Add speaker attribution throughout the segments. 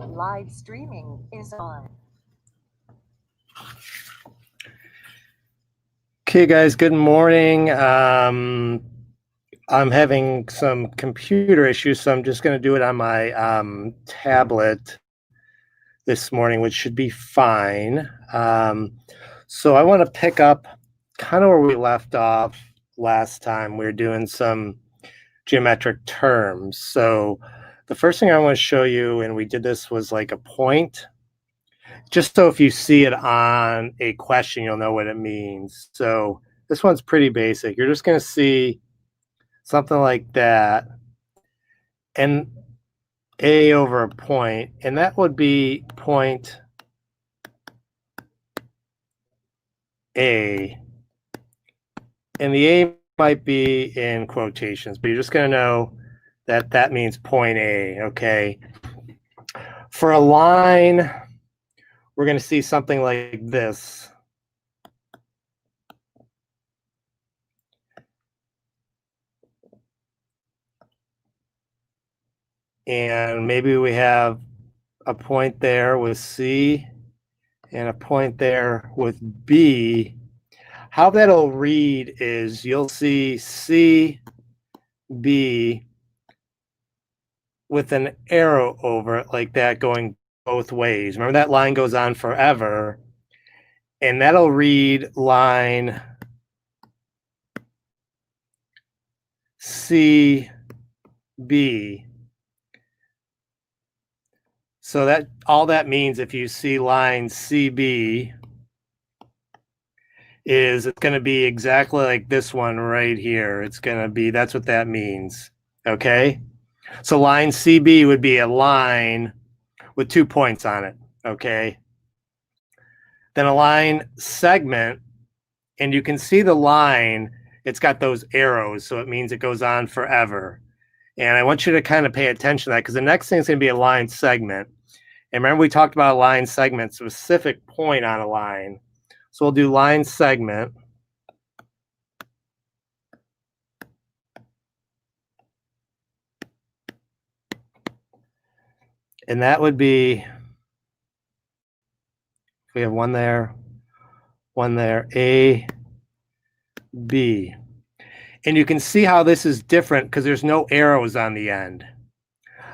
Speaker 1: Live streaming is on.
Speaker 2: Okay, guys, good morning. I'm having some computer issues, so I'm just going to do it on my tablet this morning, which should be fine. So I want to pick up kind of where we left off last time. We were doing some geometric terms. So the first thing I want to show you, and we did this, was like a point. Just so if you see it on a question, you'll know what it means. So this one's pretty basic. You're just going to see something like that, and A over a point, and that would be point A. And the A might be in quotations, but you're just going to know that that means point A, okay? For a line, we're going to see something like this. And maybe we have a point there with C and a point there with B. How that'll read is you'll see C, B with an arrow over it like that going both ways. Remember that line goes on forever, and that'll read line C, B. So that all that means, if you see line CB, is it's going to be exactly like this one right here. It's going to be, that's what that means. Okay. So line CB would be a line with 2 points on it. Okay. Then a line segment, and you can see the line, it's got those arrows. So it means it goes on forever. And I want you to kind of pay attention to that, because the next thing is going to be a line segment. And remember, we talked about a line segment, specific point on a line. So we'll do line segment. And that would be, we have one there, A, B. And you can see how this is different because there's no arrows on the end.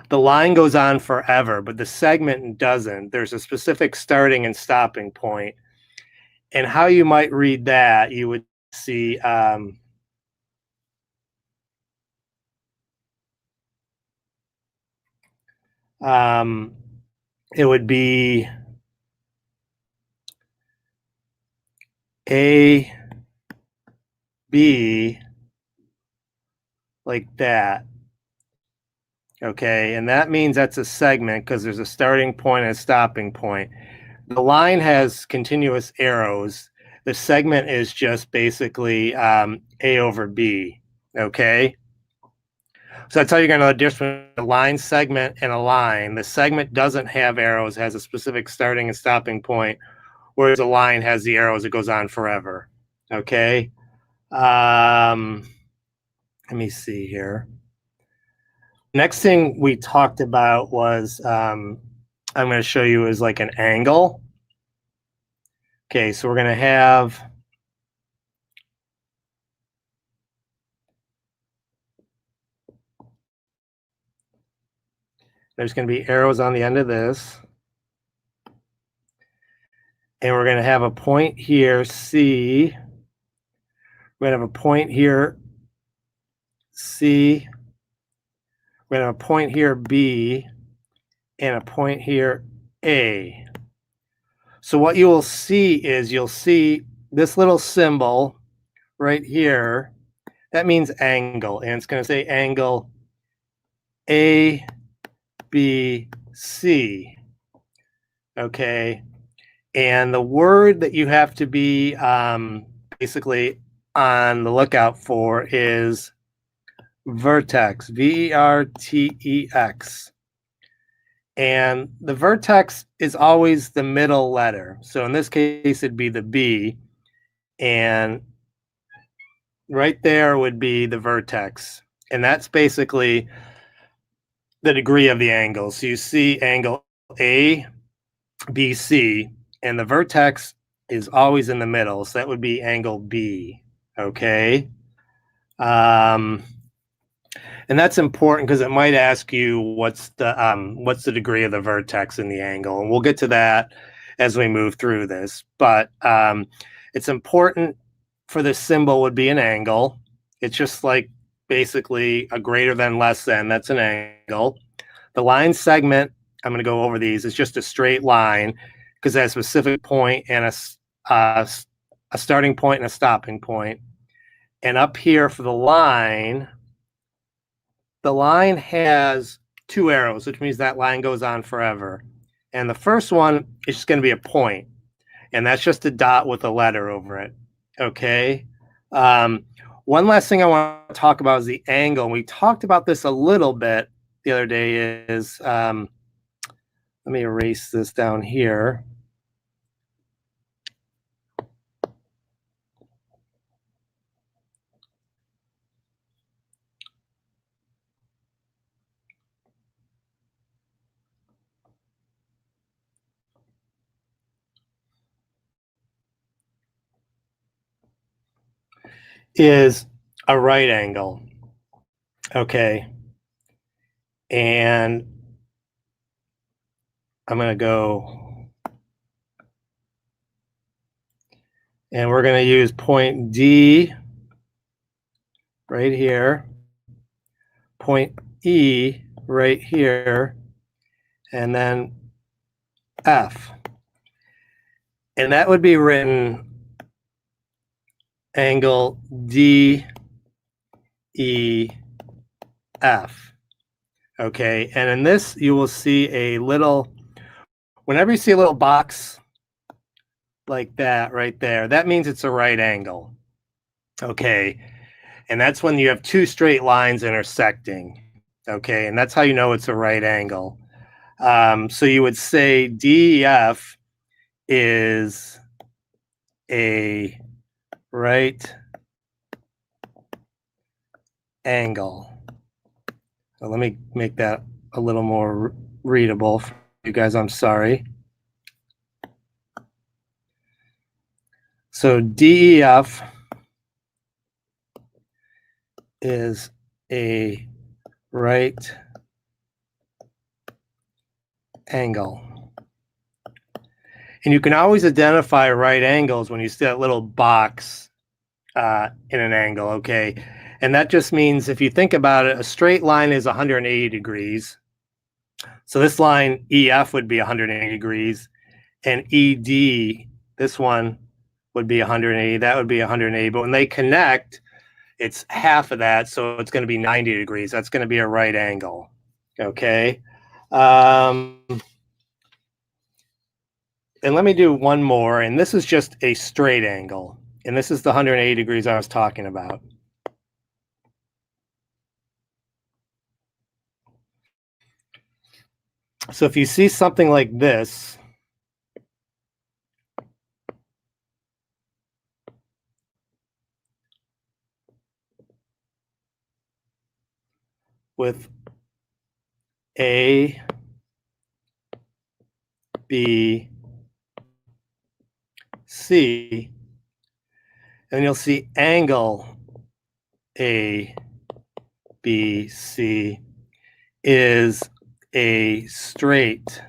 Speaker 2: The line goes on forever, but the segment doesn't. There's a specific starting and stopping point. And how you might read that, you would see it would be A, B, like that. Okay, and that means that's a segment because there's a starting point and a stopping point. The line has continuous arrows. The segment is just basically A over B. Okay, so that's how you're going to know the difference between a line segment and a line. The segment doesn't have arrows, has a specific starting and stopping point, whereas a line has the arrows, it goes on forever. Okay, let me see here. Next thing we talked about was, I'm going to show you, is like an angle. Okay, so we're going to have there's going to be arrows on the end of this. And we're going to have a point here, C. We're going to have a point here, C. We're going to have a point here, B. And a point here, A. So what you will see is you'll see this little symbol right here. That means angle. And it's going to say angle A, B, C. Okay. And the word that you have to be basically on the lookout for is vertex, V-E-R-T-E-X. And the vertex is always the middle letter. So in this case, it'd be the B. And right there would be the vertex. And that's basically the degree of the angle. So you see angle ABC, and the vertex is always in the middle, so that would be angle B, okay? And that's important because it might ask you what's the degree of the vertex in the angle, and we'll get to that as we move through this. But it's important for this symbol would be an angle. It's just like basically a greater than, less than, that's an angle. The line segment, I'm going to go over these, is just a straight line because it has a specific point and a starting point and a stopping point. And up here for the line has two arrows, which means that line goes on forever. And the first one is just going to be a point, and that's just a dot with a letter over it, okay? One last thing I want to talk about is the angle. We talked about this a little bit the other day is, let me erase this down here. Is a right angle, okay? And I'm going to go, and we're going to use point D right here, point E right here, and then F. And that would be written angle DEF. Okay, and in this you will see a little, whenever you see a little box like that right there, that means it's a right angle. Okay, and that's when you have two straight lines intersecting. Okay, and that's how you know it's a right angle. So you would say DEF is a right angle. So let me make that a little more readable for you guys. I'm sorry. So DEF is a right angle. And you can always identify right angles when you see that little box in an angle, okay? And that just means, if you think about it, a straight line is 180 degrees. So this line EF would be 180 degrees, and ED, this one, would be 180. That would be 180. But when they connect, it's half of that, so it's going to be 90 degrees. That's going to be a right angle, okay? And let me do one more, and this is just a straight angle. And this is the 180 degrees I was talking about. So if you see something like this, with A, B, C, and you'll see angle A, B, C is a straight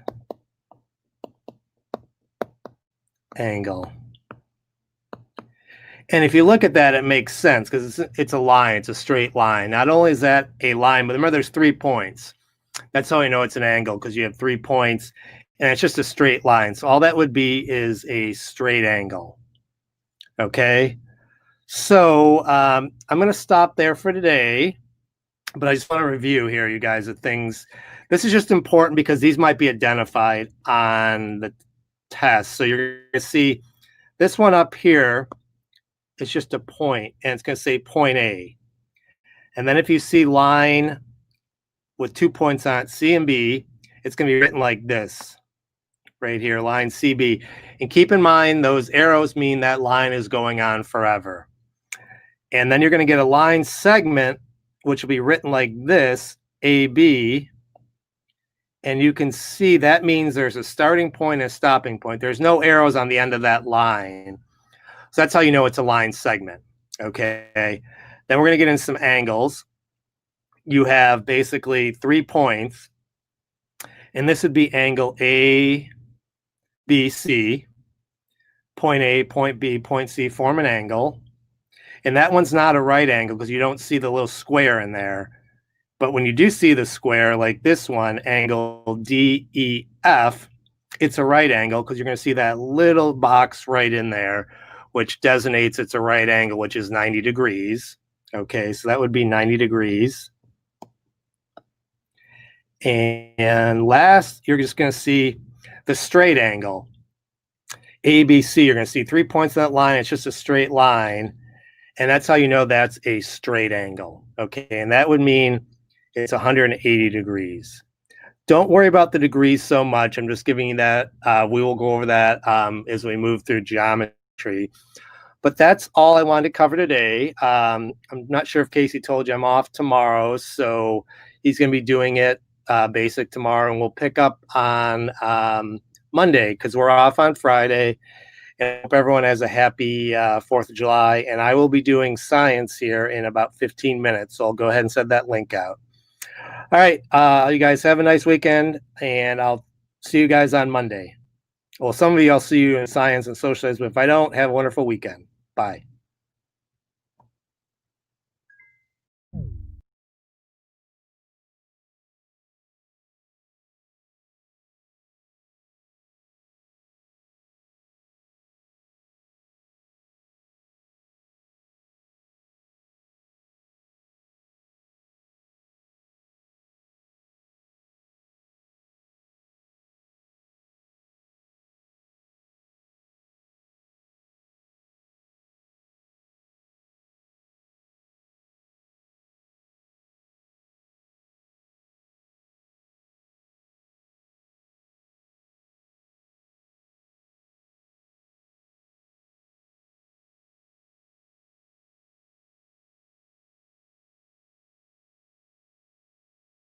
Speaker 2: angle. And if you look at that, it makes sense because it's a line, it's a straight line. Not only is that a line, but remember there's 3 points. That's how you know it's an angle, because you have 3 points and it's just a straight line. So all that would be is a straight angle. Okay. So I'm going to stop there for today, but I just want to review here, you guys, the things. This is just important because these might be identified on the test. So you're going to see this one up here. It's just a point, and it's going to say point A. And then if you see line with 2 points on it, C and B, it's going to be written like this right here, line CB. And keep in mind, those arrows mean that line is going on forever. And then you're going to get a line segment, which will be written like this, AB. And you can see that means there's a starting point and a stopping point. There's no arrows on the end of that line. So that's how you know it's a line segment. Okay. Then we're going to get in some angles. You have basically 3 points. And this would be angle A, B, C. Point A, point B, point C form an angle. And that one's not a right angle because you don't see the little square in there. But when you do see the square, like this one, angle DEF, it's a right angle because you're going to see that little box right in there, which designates it's a right angle, which is 90 degrees. Okay, so that would be 90 degrees. And last, you're just going to see the straight angle. ABC, you're going to see 3 points on that line. It's just a straight line. And that's how you know that's a straight angle. Okay, and that would mean it's 180 degrees. Don't worry about the degrees so much. I'm just giving you that. We will go over that as we move through geometry. But that's all I wanted to cover today. I'm not sure if Casey told you I'm off tomorrow, so he's going to be doing it basic tomorrow, and we'll pick up on Monday because we're off on Friday. And I hope everyone has a happy 4th of July. And I will be doing science here in about 15 minutes. So I'll go ahead and send that link out. All right. You guys have a nice weekend, and I'll see you guys on Monday. Well, some of you, I'll see you in science and socialize, but if I don't, have a wonderful weekend. Bye.